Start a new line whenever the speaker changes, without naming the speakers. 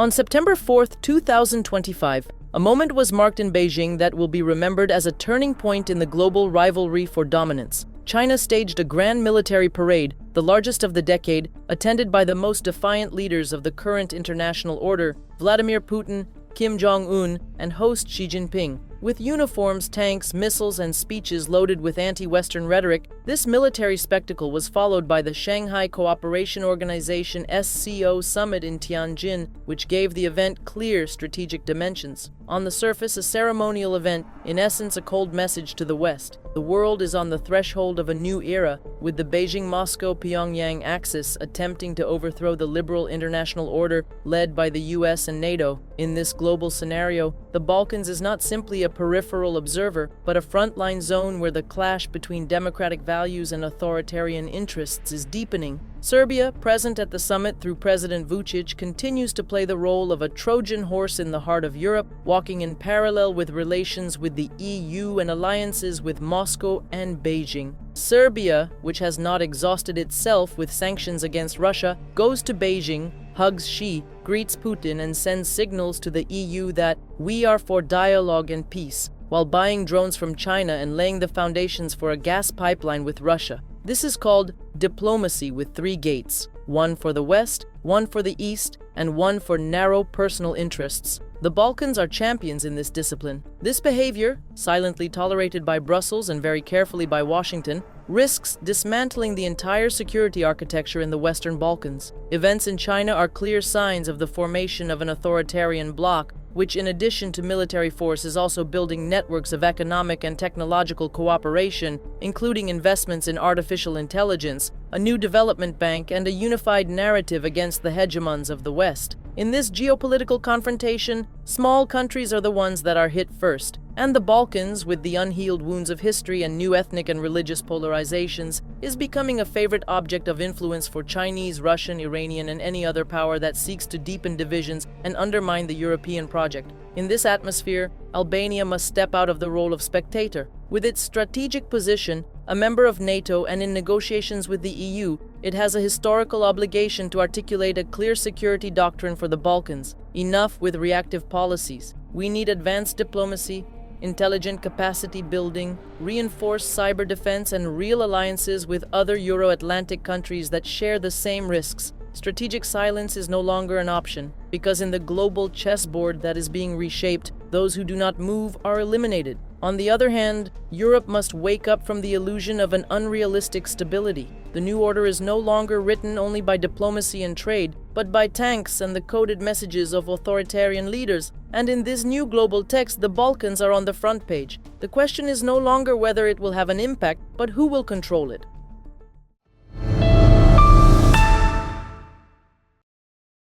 On September 4, 2025, a moment was marked in Beijing that will be remembered as a turning point in the global rivalry for dominance. China staged a grand military parade, the largest of the decade, attended by the most defiant leaders of the current international order, Vladimir Putin, Kim Jong-un, and host Xi Jinping. With uniforms, tanks, missiles, and speeches loaded with anti-Western rhetoric, this military spectacle was followed by the Shanghai Cooperation Organization (SCO) summit in Tianjin, which gave the event clear strategic dimensions. On the surface, a ceremonial event, in essence a cold message to the West. The world is on the threshold of a new era, with the Beijing-Moscow-Pyongyang axis attempting to overthrow the liberal international order led by the US and NATO. In this global scenario, the Balkans is not simply a peripheral observer, but a frontline zone where the clash between democratic values and authoritarian interests is deepening. Serbia, present at the summit through President Vučić, continues to play the role of a Trojan horse in the heart of Europe, walking in parallel with relations with the EU and alliances with Moscow and Beijing. Serbia, which has not exhausted itself with sanctions against Russia, goes to Beijing, hugs Xi, greets Putin, and sends signals to the EU that we are for dialogue and peace, while buying drones from China and laying the foundations for a gas pipeline with Russia. This is called diplomacy with three gates, one for the West, one for the East, and one for narrow personal interests. The Balkans are champions in this discipline. This behavior, silently tolerated by Brussels and very carefully by Washington, risks dismantling the entire security architecture in the Western Balkans. Events in China are clear signs of the formation of an authoritarian bloc, which in addition to military force is also building networks of economic and technological cooperation, including investments in artificial intelligence, a new development bank, and a unified narrative against the hegemons of the West. In this geopolitical confrontation, small countries are the ones that are hit first, and the Balkans, with the unhealed wounds of history and new ethnic and religious polarizations, is becoming a favorite object of influence for Chinese, Russian, Iranian, and any other power that seeks to deepen divisions and undermine the European project. In this atmosphere, Albania must step out of the role of spectator. With its strategic position, a member of NATO, and in negotiations with the EU, it has a historical obligation to articulate a clear security doctrine for the Balkans. Enough with reactive policies. We need advanced diplomacy, intelligent capacity building, reinforced cyber defense, and real alliances with other Euro-Atlantic countries that share the same risks. Strategic silence is no longer an option, because in the global chessboard that is being reshaped, those who do not move are eliminated. On the other hand, Europe must wake up from the illusion of an unrealistic stability. The new order is no longer written only by diplomacy and trade, but by tanks and the coded messages of authoritarian leaders. And in this new global text, the Balkans are on the front page. The question is no longer whether it will have an impact, but who will control it.